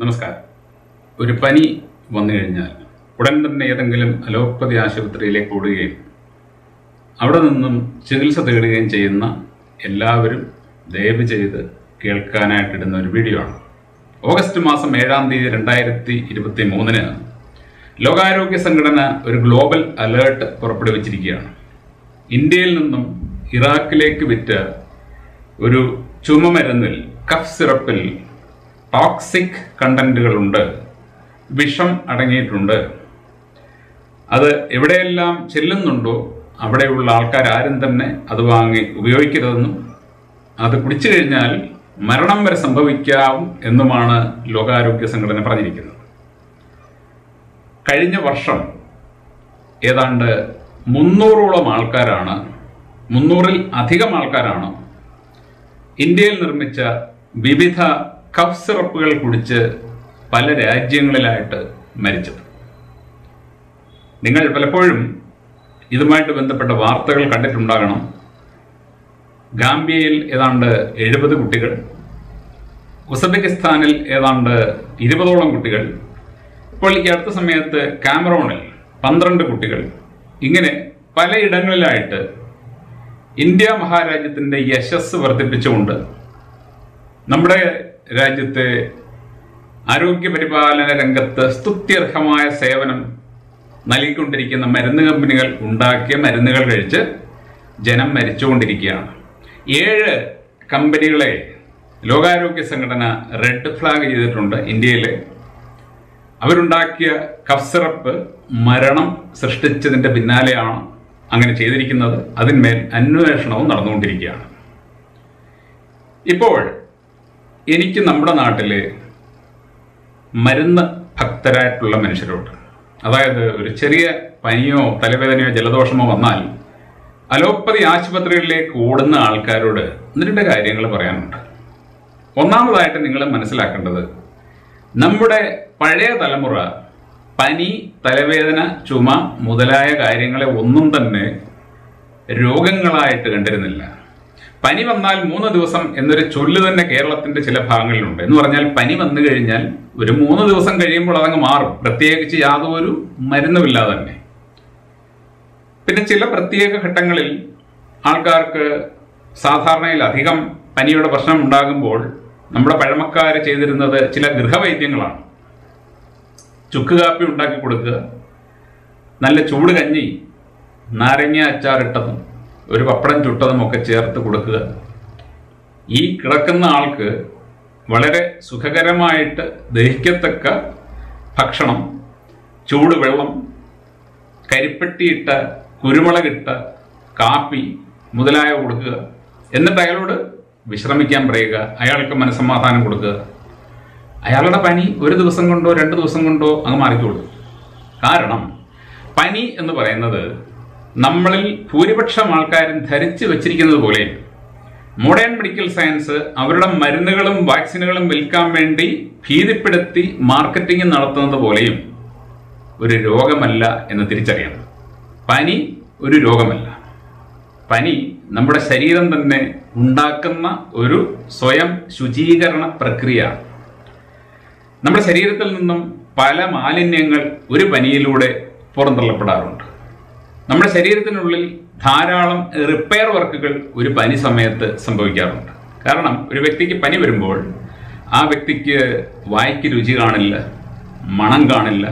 നമസ്കാരം. ഒരു പനി വന്നു കഴിഞ്ഞാൽ ഉടൻ തന്നെ ഏതെങ്കിലും അലോപ്പതി ആശുപത്രിയിലേക്ക് ഓടുകയും അവിടെ നിന്നും ചികിത്സ തേടുകയും ചെയ്യുന്ന എല്ലാവരും ദയവ് ചെയ്ത് കേൾക്കാനായിട്ടിടുന്ന ഒരു വീഡിയോ ആണ്. ഓഗസ്റ്റ് മാസം 7-ാം തീയതി 2023 ലോകാരോഗ്യ സംഘടന ഒരു ഗ്ലോബൽ അലേർട്ട് പുറപ്പെടുവിച്ചിരിക്കുകയാണ്. ഇന്ത്യയിൽ നിന്നും ഇറാഖിലേക്ക് വിറ്റ ഒരു ചുമമരുന്നിൽ കഫ് സിറപ്പിൽ ടോക്സിക് കണ്ടന്റുകളുണ്ട്, വിഷം അടങ്ങിയിട്ടുണ്ട്. അത് എവിടെയെല്ലാം ചെല്ലുന്നുണ്ടോ അവിടെയുള്ള ആൾക്കാർ ആരും തന്നെ അത് വാങ്ങി ഉപയോഗിക്കരുതെന്നും അത് കുടിച്ചു കഴിഞ്ഞാൽ മരണം വരെ സംഭവിക്കാം എന്നുമാണ് ലോകാരോഗ്യ സംഘടന പറഞ്ഞിരിക്കുന്നത്. കഴിഞ്ഞ വർഷം ഏതാണ്ട് 300-ഓളം ആൾക്കാരാണ്, 300-ൽ അധികം ആൾക്കാരാണ് ഇന്ത്യയിൽ നിർമ്മിച്ച വിവിധ കഫ് സിറപ്പുകൾ കുടിച്ച് പല രാജ്യങ്ങളിലായിട്ട് മരിച്ചത്. നിങ്ങൾ പലപ്പോഴും ഇതുമായിട്ട് ബന്ധപ്പെട്ട വാർത്തകൾ കണ്ടിട്ടുണ്ടാകണം. ഗാംബിയയിൽ ഏതാണ്ട് 70 കുട്ടികൾ, ഉസ്ബെക്കിസ്ഥാനിൽ ഏതാണ്ട് 20ഓളം കുട്ടികൾ, ഇപ്പോൾ ഈ അടുത്ത സമയത്ത് കാമറൂണിൽ 12 കുട്ടികൾ, ഇങ്ങനെ പലയിടങ്ങളിലായിട്ട് ഇന്ത്യ മഹാരാജ്യത്തിൻ്റെ യശസ് വർദ്ധിപ്പിച്ചുകൊണ്ട് നമ്മുടെ രാജ്യത്തെ ആരോഗ്യ പരിപാലന രംഗത്ത് സ്തുത്യർഹമായ സേവനം നൽകിക്കൊണ്ടിരിക്കുന്ന മരുന്ന് കമ്പനികൾ ഉണ്ടാക്കിയ മരുന്നുകൾ കഴിച്ച് ജനം മരിച്ചുകൊണ്ടിരിക്കുകയാണ്. 7 കമ്പനികളെ ലോകാരോഗ്യ സംഘടന റെഡ് ഫ്ലാഗ് ചെയ്തിട്ടുണ്ട്. ഇന്ത്യയിൽ അവരുണ്ടാക്കിയ കഫ് സിറപ്പ് മരണം സൃഷ്ടിച്ചതിൻ്റെ പിന്നാലെയാണ് അങ്ങനെ ചെയ്തിരിക്കുന്നത്. അതിന്മേൽ അന്വേഷണവും നടന്നുകൊണ്ടിരിക്കുകയാണ്. ഇപ്പോൾ എനിക്ക് നമ്മുടെ നാട്ടില് മരുന്ന് ഭക്തരായിട്ടുള്ള മനുഷ്യരോട്, അതായത് ഒരു ചെറിയ പനിയോ തലവേദനയോ ജലദോഷമോ വന്നാൽ അലോപ്പതി ആശുപത്രികളിലേക്ക് ഓടുന്ന ആൾക്കാരോട് 1-2 കാര്യങ്ങൾ പറയാനുണ്ട്. ഒന്നാമതായിട്ട് നിങ്ങൾ മനസ്സിലാക്കേണ്ടത്, നമ്മുടെ പഴയ തലമുറ പനി, തലവേദന, ചുമ മുതലായ കാര്യങ്ങളെ ഒന്നും തന്നെ രോഗങ്ങളായിട്ട് കണ്ടിരുന്നില്ല. പനി വന്നാൽ 3 ദിവസം എന്നൊരു ചൊല്ല് തന്നെ കേരളത്തിന്റെ ചില ഭാഗങ്ങളിലുണ്ട്. എന്ന് പറഞ്ഞാൽ പനി വന്നു കഴിഞ്ഞാൽ ഒരു 3 ദിവസം കഴിയുമ്പോൾ അതങ്ങ് മാറും, പ്രത്യേകിച്ച് യാതൊരു മരുന്നുമില്ലാതെ തന്നെ. പിന്നെ ചില പ്രത്യേക ഘട്ടങ്ങളിൽ ആൾക്കാർക്ക് സാധാരണയിലധികം പനിയുടെ പ്രശ്നം ഉണ്ടാകുമ്പോൾ നമ്മുടെ പഴമക്കാർ ചെയ്തിരുന്നത് ചില ഗൃഹവൈദ്യങ്ങളാണ്. ചുക്ക് കാപ്പി ഉണ്ടാക്കി കൊടുക്കുക, നല്ല ചൂട് കഞ്ഞി, നാരങ്ങ അച്ചാറിട്ടതും ഒരു പപ്പടം ചുട്ടതും ഒക്കെ ചേർത്ത് കൊടുക്കുക. ഈ കിടക്കുന്ന ആൾക്ക് വളരെ സുഖകരമായിട്ട് ദഹിക്കത്തക്ക ഭക്ഷണം, ചൂടുവെള്ളം, കരിപ്പെട്ടിയിട്ട കുരുമുളകിട്ട കാപ്പി മുതലായവ കൊടുക്കുക. എന്നിട്ട് അയാളോട് വിശ്രമിക്കാൻ പറയുക, അയാൾക്ക് മനസ്സമാധാനം കൊടുക്കുക. അയാളുടെ പനി 1 ദിവസം കൊണ്ടോ 2 ദിവസം കൊണ്ടോ അങ്ങ് മാറിക്കോളൂ. കാരണം പനി എന്ന് പറയുന്നത് നമ്മളിൽ ഭൂരിപക്ഷം ആൾക്കാരും ധരിച്ചു വച്ചിരിക്കുന്നത് പോലെ മോഡേൺ മെഡിക്കൽ സയൻസ് അവരുടെ മരുന്നുകളും വാക്സിനുകളും വിൽക്കാൻ വേണ്ടി ഭീതിപ്പെടുത്തി മാർക്കറ്റിംഗ് നടത്തുന്നത് പോലെയും ഒരു രോഗമല്ല എന്ന് തിരിച്ചറിയണം. പനി ഒരു രോഗമല്ല. പനി നമ്മുടെ ശരീരം തന്നെ ഉണ്ടാക്കുന്ന ഒരു സ്വയം ശുചീകരണ പ്രക്രിയയാണ്. നമ്മുടെ ശരീരത്തിൽ നിന്നും പല മാലിന്യങ്ങൾ ഒരു പനിയിലൂടെ പുറന്തള്ളപ്പെടാറുണ്ട്. നമ്മുടെ ശരീരത്തിനുള്ളിൽ ധാരാളം റിപ്പയർ വർക്കുകൾ ഒരു പനി സമയത്ത് സംഭവിക്കാറുണ്ട്. കാരണം ഒരു വ്യക്തിക്ക് പനി വരുമ്പോൾ ആ വ്യക്തിക്ക് വായ്ക്ക് രുചി കാണില്ല, മണം കാണില്ല,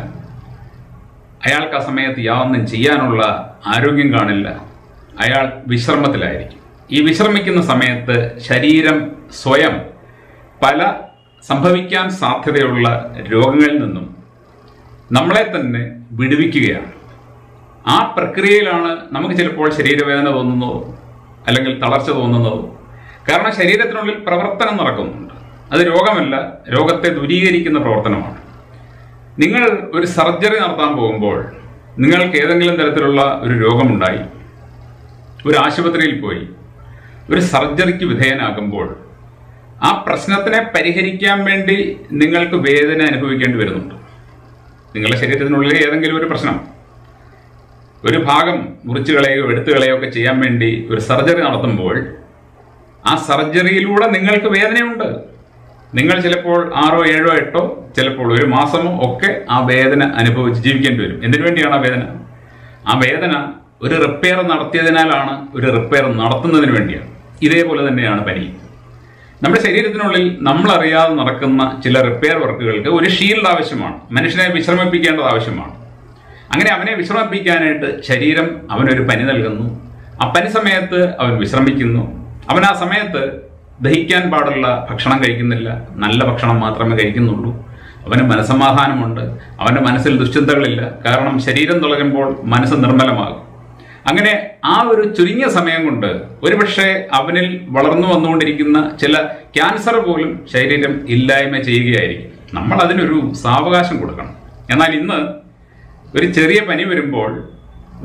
അയാൾക്ക് ആ സമയത്ത് യാതൊന്നും ചെയ്യാനുള്ള ആരോഗ്യം കാണില്ല, അയാൾ വിശ്രമത്തിലായിരിക്കും. ഈ വിശ്രമിക്കുന്ന സമയത്ത് ശരീരം സ്വയം പല സംഭവിക്കാൻ സാധ്യതയുള്ള രോഗങ്ങളിൽ നിന്നും നമ്മളെ തന്നെ വിടുവിക്കുകയാണ്. ആ പ്രക്രിയയിലാണ് നമുക്ക് ചിലപ്പോൾ ശരീരവേദന തോന്നുന്നതോ അല്ലെങ്കിൽ തളർച്ച തോന്നുന്നതോ. കാരണം ശരീരത്തിനുള്ളിൽ പ്രവർത്തനം നടക്കുന്നുണ്ട്. അത് രോഗമല്ല, രോഗത്തെ ദൂരീകരിക്കുന്ന പ്രവർത്തനമാണ്. നിങ്ങൾ ഒരു സർജറി നടത്താൻ പോകുമ്പോൾ നിങ്ങൾക്ക് ഏതെങ്കിലും തരത്തിലുള്ള ഒരു രോഗമുണ്ടായി ഒരു ആശുപത്രിയിൽ പോയി ഒരു സർജറിക്ക് വിധേയനാകുമ്പോൾ ആ പ്രശ്നത്തിനെ പരിഹരിക്കാൻ വേണ്ടി നിങ്ങൾക്ക് വേദന അനുഭവിക്കേണ്ടി വരുന്നുണ്ട്. നിങ്ങളുടെ ശരീരത്തിനുള്ളിൽ ഏതെങ്കിലും ഒരു പ്രശ്നം, ഒരു ഭാഗം മുറിച്ചു കളയുകയോ എടുത്തു കളയുകയോ ഒക്കെ ചെയ്യാൻ വേണ്ടി ഒരു സർജറി നടത്തുമ്പോൾ ആ സർജറിയിലൂടെ നിങ്ങൾക്ക് വേദനയുണ്ട്. നിങ്ങൾ ചിലപ്പോൾ 6, 7, 8 ചിലപ്പോൾ ഒരു മാസമോ ഒക്കെ ആ വേദന അനുഭവിച്ച് ജീവിക്കേണ്ടി വരും. എന്തിനു വേണ്ടിയാണ് ആ വേദന? ആ വേദന ഒരു റിപ്പയർ നടത്തിയതിനാലാണ്, ഒരു റിപ്പയർ നടത്തുന്നതിന് വേണ്ടിയാണ്. ഇതേപോലെ തന്നെയാണ് പനി. നമ്മുടെ ശരീരത്തിനുള്ളിൽ നമ്മളറിയാതെ നടക്കുന്ന ചില റിപ്പയർ വർക്കുകൾക്ക് ഒരു ഷീൽഡ് ആവശ്യമാണ്. മനുഷ്യനെ വിശ്രമിപ്പിക്കേണ്ടത് ആവശ്യമാണ്. അങ്ങനെ അവനെ വിശ്രമിപ്പിക്കാനായിട്ട് ശരീരം അവനൊരു പനി നൽകുന്നു. ആ പനി സമയത്ത് അവൻ വിശ്രമിക്കുന്നു. അവൻ ആ സമയത്ത് ദഹിക്കാൻ പാടുള്ള ഭക്ഷണം കഴിക്കുന്നില്ല, നല്ല ഭക്ഷണം മാത്രമേ കഴിക്കുന്നുള്ളൂ. അവന് മനസ്സമാധാനമുണ്ട്, അവൻ്റെ മനസ്സിൽ ദുശ്ചിന്തകളില്ല. കാരണം ശരീരം തളരുമ്പോൾ മനസ്സ് നിർമ്മലമാകും. അങ്ങനെ ആ ഒരു ചുരുങ്ങിയ സമയം കൊണ്ട് ഒരുപക്ഷെ അവനിൽ വളർന്നു വന്നുകൊണ്ടിരിക്കുന്ന ചില ക്യാൻസർ പോലും ശരീരം ഇല്ലായ്മ ചെയ്യുകയായിരിക്കും. നമ്മൾ അതിനൊരു സാവകാശം കൊടുക്കണം. എന്നാൽ ഇന്ന് ഒരു ചെറിയ പനി വരുമ്പോൾ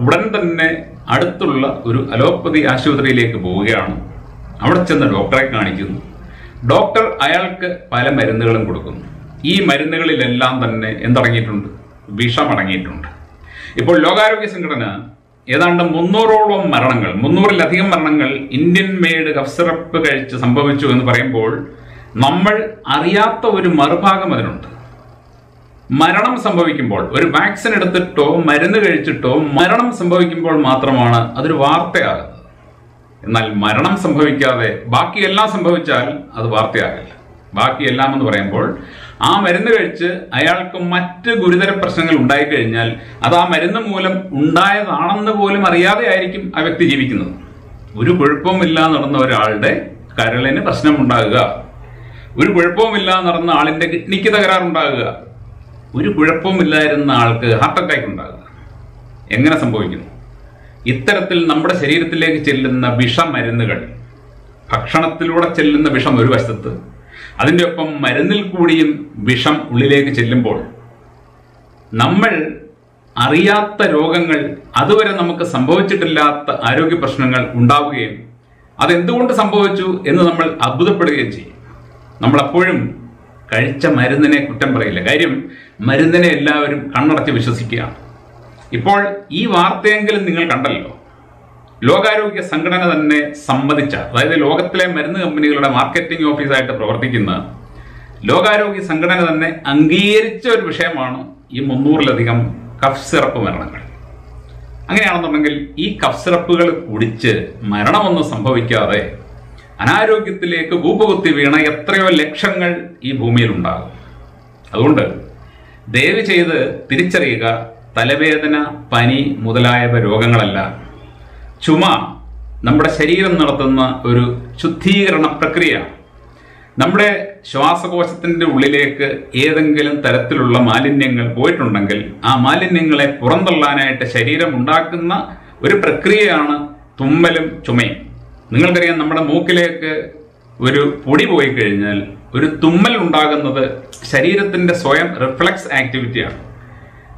ഉടൻ തന്നെ അടുത്തുള്ള ഒരു അലോപ്പതി ആശുപത്രിയിലേക്ക് പോവുകയാണ്. അവിടെ ചെന്ന് ഡോക്ടറെ കാണിക്കുന്നു. ഡോക്ടർ അയാൾക്ക് പല മരുന്നുകളും കൊടുക്കുന്നു. ഈ മരുന്നുകളിലെല്ലാം തന്നെ എന്തടങ്ങിയിട്ടുണ്ട്? വിഷമടങ്ങിയിട്ടുണ്ട്. ഇപ്പോൾ ലോകാരോഗ്യ സംഘടന ഏതാണ്ട് 300ഓളം മരണങ്ങൾ, 300-ലധികം മരണങ്ങൾ ഇന്ത്യൻ മെയ്ഡ് കഫ് സിറപ്പ് കഴിച്ച് സംഭവിച്ചു എന്ന് പറയുമ്പോൾ നമ്മൾ അറിയാത്ത ഒരു മറുഭാഗം അതിനുണ്ട്. മരണം സംഭവിക്കുമ്പോൾ, ഒരു വാക്സിൻ എടുത്തിട്ടോ മരുന്ന് കഴിച്ചിട്ടോ മരണം സംഭവിക്കുമ്പോൾ മാത്രമാണ് അതൊരു വാർത്തയാകുന്നത്. എന്നാൽ മരണം സംഭവിക്കാതെ ബാക്കിയെല്ലാം സംഭവിച്ചാൽ അത് വാർത്തയാകില്ല. ബാക്കിയെല്ലാം എന്ന് പറയുമ്പോൾ ആ മരുന്ന് കഴിച്ച് അയാൾക്ക് മറ്റ് ഗുരുതര പ്രശ്നങ്ങൾ ഉണ്ടായിക്കഴിഞ്ഞാൽ അത് ആ മരുന്ന് മൂലം ഉണ്ടായതാണെന്ന് പോലും അറിയാതെ ആയിരിക്കും ആ വ്യക്തി ജീവിക്കുന്നത്. ഒരു കുഴപ്പവുമില്ല നടന്ന ഒരാളുടെ കരളിന് പ്രശ്നമുണ്ടാകുക, ഒരു കുഴപ്പവുമില്ല നടന്ന ആളിന്റെ കിഡ്നിക്ക് തകരാറുണ്ടാകുക, ഒരു കുഴപ്പവുമില്ലായിരുന്ന ആൾക്ക് ഹാർട്ട് അറ്റാക്ക് ഉണ്ടാകുക. എങ്ങനെ സംഭവിക്കുന്നു? ഇത്തരത്തിൽ നമ്മുടെ ശരീരത്തിലേക്ക് ചെല്ലുന്ന വിഷമരുന്നുകൾ, ഭക്ഷണത്തിലൂടെ ചെല്ലുന്ന വിഷം ഒരു വശത്ത്, അതിൻ്റെ ഒപ്പം മരുന്നിൽ കൂടിയും വിഷം ഉള്ളിലേക്ക് ചെല്ലുമ്പോൾ നമ്മൾ അറിയാത്ത രോഗങ്ങൾ, അതുവരെ നമുക്ക് സംഭവിച്ചിട്ടില്ലാത്ത ആരോഗ്യ പ്രശ്നങ്ങൾ ഉണ്ടാവുകയും അതെന്തുകൊണ്ട് സംഭവിച്ചു എന്ന് നമ്മൾ അത്ഭുതപ്പെടുകയും ചെയ്യും. നമ്മളെപ്പോഴും കഴിച്ച മരുന്നിനെ കുറ്റം പറയില്ല. കാര്യം മരുന്നിനെ എല്ലാവരും കണ്ണടച്ച് വിശ്വസിക്കുകയാണ്. ഇപ്പോൾ ഈ വാർത്തയെങ്കിലും നിങ്ങൾ കണ്ടല്ലോ. ലോകാരോഗ്യ സംഘടന തന്നെ സമ്മതിച്ച, അതായത് ലോകത്തിലെ മരുന്ന് കമ്പനികളുടെ മാർക്കറ്റിംഗ് ഓഫീസായിട്ട് പ്രവർത്തിക്കുന്ന ലോകാരോഗ്യ സംഘടന തന്നെ അംഗീകരിച്ച ഒരു വിഷയമാണ് ഈ 300-ലധികം കഫ് സിറപ്പ് മരണങ്ങൾ. അങ്ങനെയാണെന്നുണ്ടെങ്കിൽ ഈ കഫ് സിറപ്പുകൾ കുടിച്ച് മരണമൊന്നും സംഭവിക്കാതെ അനാരോഗ്യത്തിലേക്ക് കൂപ്പുകുത്തി വീണ എത്രയോ ലക്ഷങ്ങൾ ഈ ഭൂമിയിൽ ഉണ്ടാകും. അതുകൊണ്ട് ദയവ് ചെയ്ത് തിരിച്ചറിയുക, തലവേദന, പനി മുതലായവ രോഗങ്ങളല്ല. ചുമ നമ്മുടെ ശരീരം നടത്തുന്ന ഒരു ശുദ്ധീകരണ പ്രക്രിയയാണ്. നമ്മുടെ ശ്വാസകോശത്തിൻ്റെ ഉള്ളിലേക്ക് ഏതെങ്കിലും തരത്തിലുള്ള മാലിന്യങ്ങൾ പോയിട്ടുണ്ടെങ്കിൽ ആ മാലിന്യങ്ങളെ പുറന്തള്ളാനായിട്ട് ശരീരം ഉണ്ടാക്കുന്ന ഒരു പ്രക്രിയയാണ് തുമ്മലും ചുമയും. നിങ്ങൾക്കറിയാം, നമ്മുടെ മൂക്കിലേക്ക് ഒരു പൊടി പോയി കഴിഞ്ഞാൽ ഒരു തുമ്മൽ ഉണ്ടാകുന്നത് ശരീരത്തിൻ്റെ സ്വയം റിഫ്ലക്സ് ആക്ടിവിറ്റിയാണ്.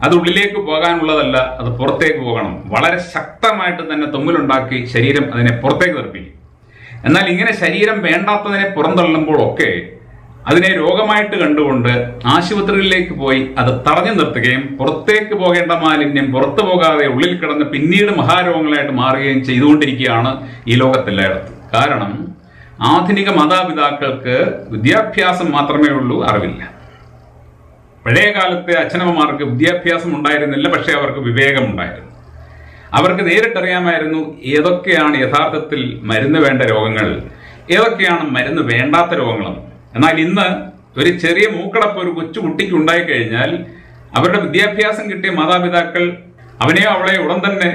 അത് ഉള്ളിലേക്ക് പോകാനുള്ളതല്ല, അത് പുറത്തേക്ക് പോകണം. വളരെ ശക്തമായിട്ട് തന്നെ തുമ്മലുണ്ടാക്കി ശരീരം അതിനെ പുറത്തേക്ക് തെറിപ്പിക്കും. എന്നാൽ ഇങ്ങനെ ശരീരം വേണ്ടാത്തതിനെ പുറന്തള്ളുമ്പോഴൊക്കെ അതിനെ രോഗമായിട്ട് കണ്ടുകൊണ്ട് ആശുപത്രികളിലേക്ക് പോയി അത് തടഞ്ഞു നിർത്തുകയും പുറത്തേക്ക് പോകേണ്ട മാലിന്യം പുറത്തു പോകാതെ ഉള്ളിൽ കിടന്ന് പിന്നീട് മഹാരോഗങ്ങളായിട്ട് മാറുകയും ചെയ്തുകൊണ്ടിരിക്കുകയാണ് ഈ ലോകത്തെല്ലായിടത്തും. കാരണം ആധുനിക മാതാപിതാക്കൾക്ക് വിദ്യാഭ്യാസം മാത്രമേ ഉള്ളൂ, അറിവില്ല. പഴയ കാലത്തെ അച്ഛനമ്മമാർക്ക് വിദ്യാഭ്യാസം ഉണ്ടായിരുന്നില്ല, പക്ഷേ അവർക്ക് വിവേകമുണ്ടായിരുന്നു. അവർക്ക് നേരിട്ടറിയാമായിരുന്നു ഏതൊക്കെയാണ് യഥാർത്ഥത്തിൽ മരുന്ന് വേണ്ട രോഗങ്ങൾ, ഏതൊക്കെയാണ് മരുന്ന് വേണ്ടാത്ത രോഗങ്ങളും. എന്നാൽ ഇന്ന് ഒരു ചെറിയ മൂക്കടപ്പ് ഒരു കൊച്ചു കുട്ടിക്ക് ഉണ്ടായിക്കഴിഞ്ഞാൽ അവരുടെ വിദ്യാഭ്യാസം കിട്ടിയ മാതാപിതാക്കൾ അവനെയോ അവളെയോ ഉടൻ തന്നെ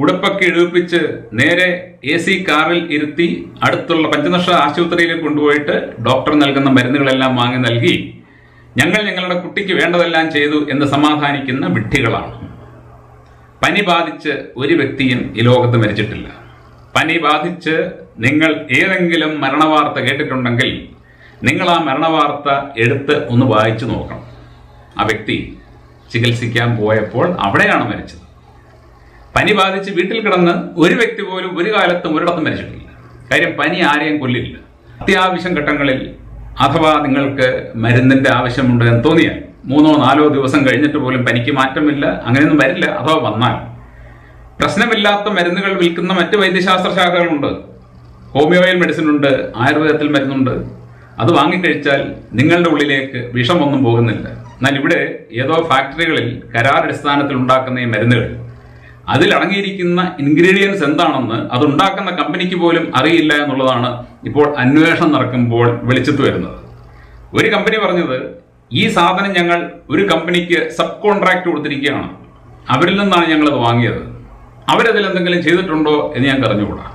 ഉടുപ്പൊക്കെ ഇഴുപ്പിച്ച് നേരെ AC കാറിൽ ഇരുത്തി അടുത്തുള്ള പഞ്ചനക്ഷ ആശുപത്രിയിലേക്ക് കൊണ്ടുപോയിട്ട് ഡോക്ടർ നൽകുന്ന മരുന്നുകളെല്ലാം വാങ്ങി നൽകി ഞങ്ങൾ ഞങ്ങളുടെ കുട്ടിക്ക് വേണ്ടതെല്ലാം ചെയ്തു എന്ന് സമാധാനിക്കുന്ന വിഡ്ഢികളാണ്. പനി ബാധിച്ച് ഒരു വ്യക്തിയും ഈ ലോകത്ത് മരിച്ചിട്ടില്ല. പനി ബാധിച്ച് നിങ്ങൾ ഏതെങ്കിലും മരണവാർത്ത കേട്ടിട്ടുണ്ടെങ്കിൽ നിങ്ങൾ ആ മരണവാർത്ത എടുത്ത് ഒന്ന് വായിച്ചു നോക്കണം. ആ വ്യക്തി ചികിത്സിക്കാൻ പോയപ്പോൾ അവിടെയാണ് മരിച്ചത്. പനി ബാധിച്ച് വീട്ടിൽ കിടന്ന് ഒരു വ്യക്തി പോലും ഒരു കാലത്തും ഒരിടത്തും മരിച്ചിട്ടില്ല. കാര്യം പനി ആരെയും കൊല്ലില്ല. അത്യാവശ്യം ഘട്ടങ്ങളിൽ അഥവാ നിങ്ങൾക്ക് മരുന്നിന്റെ ആവശ്യമുണ്ട് എന്ന് തോന്നിയാൽ 3-4 ദിവസം കഴിഞ്ഞിട്ട് പോലും പനിക്ക് മാറ്റമില്ല, അങ്ങനെയൊന്നും വരില്ല. അഥവാ വന്നാൽ പ്രശ്നമില്ലാത്ത മരുന്നുകൾ വിൽക്കുന്ന മറ്റ് വൈദ്യശാസ്ത്ര ശാഖകളുണ്ട്. ഹോമിയോയിൽ മെഡിസിൻ ഉണ്ട്, ആയുർവേദത്തിൽ മരുന്നുണ്ട്, അത് വാങ്ങിക്കഴിച്ചാൽ നിങ്ങളുടെ ഉള്ളിലേക്ക് വിഷമൊന്നും പോകുന്നില്ല. എന്നാൽ ഇവിടെ ഏതോ ഫാക്ടറികളിൽ കരാറടിസ്ഥാനത്തിൽ ഉണ്ടാക്കുന്ന ഈ മരുന്നുകൾ, അതിലടങ്ങിയിരിക്കുന്ന ഇൻഗ്രീഡിയൻസ് എന്താണെന്ന് അതുണ്ടാക്കുന്ന കമ്പനിക്ക് പോലും അറിയില്ല എന്നുള്ളതാണ് ഇപ്പോൾ അന്വേഷണം നടക്കുമ്പോൾ വെളിച്ചത്ത് വരുന്നത്. ഒരു കമ്പനി പറഞ്ഞത്, ഈ സാധനം ഞങ്ങൾ ഒരു കമ്പനിക്ക് സബ് കോൺട്രാക്ട് കൊടുത്തിരിക്കുകയാണ്, അവരിൽ നിന്നാണ് ഞങ്ങളത് വാങ്ങിയത്, അവരതിൽ എന്തെങ്കിലും ചെയ്തിട്ടുണ്ടോ എന്ന് ഞങ്ങൾക്ക് അറിഞ്ഞുകൂടാ.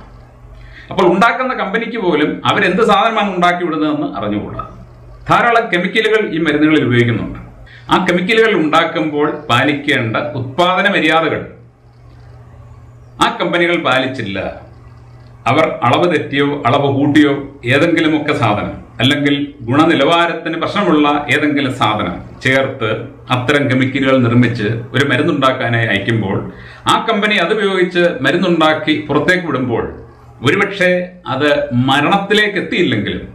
അപ്പോൾ ഉണ്ടാക്കുന്ന കമ്പനിക്ക് പോലും അവരെന്ത് സാധനമാണ് ഉണ്ടാക്കി വിടുന്നതെന്ന് അറിഞ്ഞുകൂടാ. ധാരാളം കെമിക്കലുകൾ ഈ മരുന്നുകളിൽ ഉപയോഗിക്കുന്നുണ്ട്. ആ കെമിക്കലുകൾ ഉണ്ടാക്കുമ്പോൾ പാലിക്കേണ്ട ഉത്പാദന മര്യാദകൾ ആ കമ്പനികൾ പാലിച്ചില്ല. അവർ അളവ് തെറ്റിയോ അളവ് കൂട്ടിയോ ഏതെങ്കിലുമൊക്കെ സാധനം, അല്ലെങ്കിൽ ഗുണനിലവാരത്തിന് പ്രശ്നമുള്ള ഏതെങ്കിലും സാധനം ചേർത്ത് അത്തരം കെമിക്കലുകൾ നിർമ്മിച്ച് ഒരു മരുന്നുണ്ടാക്കാനായി അയക്കുമ്പോൾ ആ കമ്പനി അതുപയോഗിച്ച് മരുന്നുണ്ടാക്കി പുറത്തേക്ക് വിടുമ്പോൾ ഒരുപക്ഷെ അത് മരണത്തിലേക്ക് എത്തിയില്ലെങ്കിലും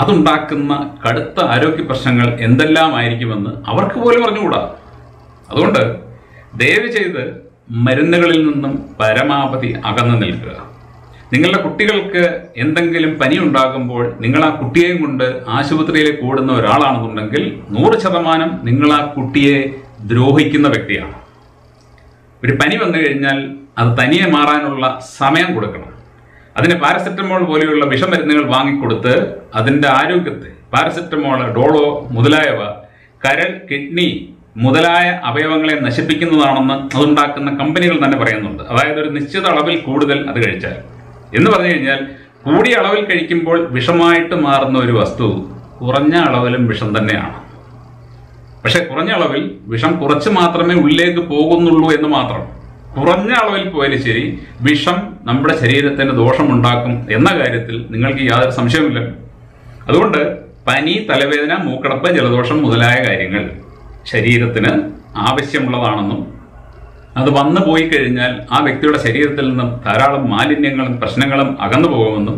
അതുണ്ടാക്കുന്ന കടുത്ത ആരോഗ്യ പ്രശ്നങ്ങൾ എന്തെല്ലാമായിരിക്കുമെന്ന് അവർക്ക് പോലും അറിഞ്ഞുകൂടാ. അതുകൊണ്ട് ദയവ് ചെയ്ത് മരുന്നുകളിൽ നിന്നും പരമാവധി അകന്നു നിൽക്കുക. നിങ്ങളുടെ കുട്ടികൾക്ക് എന്തെങ്കിലും പനി ഉണ്ടാകുമ്പോൾ നിങ്ങൾ ആ കുട്ടിയെയും കൊണ്ട് ആശുപത്രിയിലേക്ക് ഓടുന്ന ഒരാളാണെന്നുണ്ടെങ്കിൽ 100% നിങ്ങൾ ആ കുട്ടിയെ ദ്രോഹിക്കുന്ന വ്യക്തിയാണ്. ഒരു പനി വന്നു കഴിഞ്ഞാൽ അത് തനിയെ മാറാനുള്ള സമയം കൊടുക്കണം. അതിന് പാരസെറ്റമോൾ പോലെയുള്ള വിഷമരുന്നുകൾ വാങ്ങിക്കൊടുത്ത് അതിൻ്റെ ആരോഗ്യത്തെ, പാരസെറ്റമോൾ, ഡോളോ മുതലായവ കരൾ, കിഡ്നി മുതലായ അവയവങ്ങളെ നശിപ്പിക്കുന്നതാണെന്ന് അതുണ്ടാക്കുന്ന കമ്പനികൾ തന്നെ പറയുന്നുണ്ട്. അതായത് ഒരു നിശ്ചിത അളവിൽ കൂടുതൽ അത് കഴിച്ചാൽ എന്ന് പറഞ്ഞു കഴിഞ്ഞാൽ, കൂടിയ അളവിൽ കഴിക്കുമ്പോൾ വിഷമായിട്ട് മാറുന്ന ഒരു വസ്തു കുറഞ്ഞ അളവിലും വിഷം തന്നെയാണ്. പക്ഷെ കുറഞ്ഞ അളവിൽ വിഷം കുറച്ച് മാത്രമേ ഉള്ളിലേക്ക് പോകുന്നുള്ളൂ എന്ന് മാത്രം. കുറഞ്ഞ അളവിൽ പോയാലും ശരി, വിഷം നമ്മുടെ ശരീരത്തിന് ദോഷമുണ്ടാക്കും എന്ന കാര്യത്തിൽ നിങ്ങൾക്ക് യാതൊരു സംശയമില്ല. അതുകൊണ്ട് പനി, തലവേദന, മൂക്കടപ്പ്, ജലദോഷം മുതലായ കാര്യങ്ങൾ ശരീരത്തിന് ആവശ്യമുള്ളതാണെന്നും അത് വന്നു പോയി കഴിഞ്ഞാൽ ആ വ്യക്തിയുടെ ശരീരത്തിൽ നിന്നും ധാരാളം മാലിന്യങ്ങളും പ്രശ്നങ്ങളും അകന്നു പോകുമെന്നും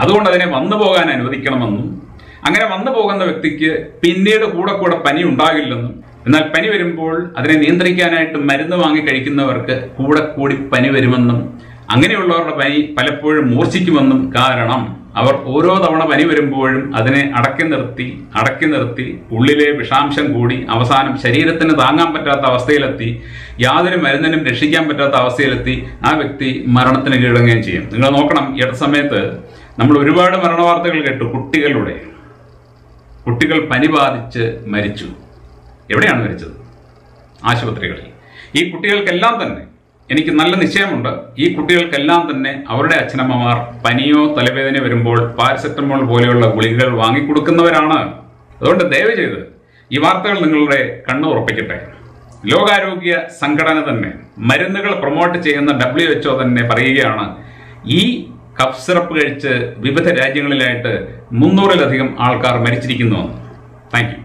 അതുകൊണ്ട് അതിനെ വന്നു പോകാൻ അനുവദിക്കണമെന്നും അങ്ങനെ വന്നു പോകുന്ന വ്യക്തിക്ക് പിന്നീട് കൂടെ പനി ഉണ്ടാകില്ലെന്നും, എന്നാൽ പനി വരുമ്പോൾ അതിനെ നിയന്ത്രിക്കാനായിട്ട് മരുന്ന് വാങ്ങി കഴിക്കുന്നവർക്ക് കൂടി പനി വരുമെന്നും അങ്ങനെയുള്ളവരുടെ പനി പലപ്പോഴും മൂർച്ഛിക്കുമെന്നും, കാരണം അവർ ഓരോ തവണ പനി വരുമ്പോഴും അതിനെ അടക്കി നിർത്തി ഉള്ളിലെ വിഷാംശം കൂടി അവസാനം ശരീരത്തിന് താങ്ങാൻ പറ്റാത്ത അവസ്ഥയിലെത്തി, യാതൊരു മരുന്നിനും രക്ഷിക്കാൻ പറ്റാത്ത അവസ്ഥയിലെത്തി ആ വ്യക്തി മരണത്തിന് കീഴടങ്ങുകയും ചെയ്യും. നിങ്ങൾ നോക്കണം, ഈ അടുത്ത സമയത്ത് നമ്മൾ ഒരുപാട് മരണവാർത്തകൾ കേട്ടു. കുട്ടികൾ പനി ബാധിച്ച് മരിച്ചു. എവിടെയാണ് മരിച്ചത്? ആശുപത്രികളിൽ. ഈ കുട്ടികൾക്കെല്ലാം തന്നെ എനിക്ക് നല്ല നിശ്ചയമുണ്ട്, ഈ കുട്ടികൾക്കെല്ലാം തന്നെ അവരുടെ അച്ഛനമ്മമാർ പനിയോ തലവേദനയോ വരുമ്പോൾ പാരസെറ്റമോൾ പോലെയുള്ള ഗുളികകൾ വാങ്ങിക്കൊടുക്കുന്നവരാണ്. അതുകൊണ്ട് ദയവ് ചെയ്ത് ഈ വാർത്തകൾ നിങ്ങളുടെ കണ്ണ് ഉറപ്പിക്കട്ടെ. ലോകാരോഗ്യ സംഘടന തന്നെ, മരുന്നുകൾ പ്രൊമോട്ട് ചെയ്യുന്ന WHO തന്നെ പറയുകയാണ്, ഈ കഫ് സിറപ്പ് കഴിച്ച് വിവിധ രാജ്യങ്ങളിലായിട്ട് 300-ലധികം ആൾക്കാർ മരിച്ചിരിക്കുന്നുവെന്ന്. Thank you.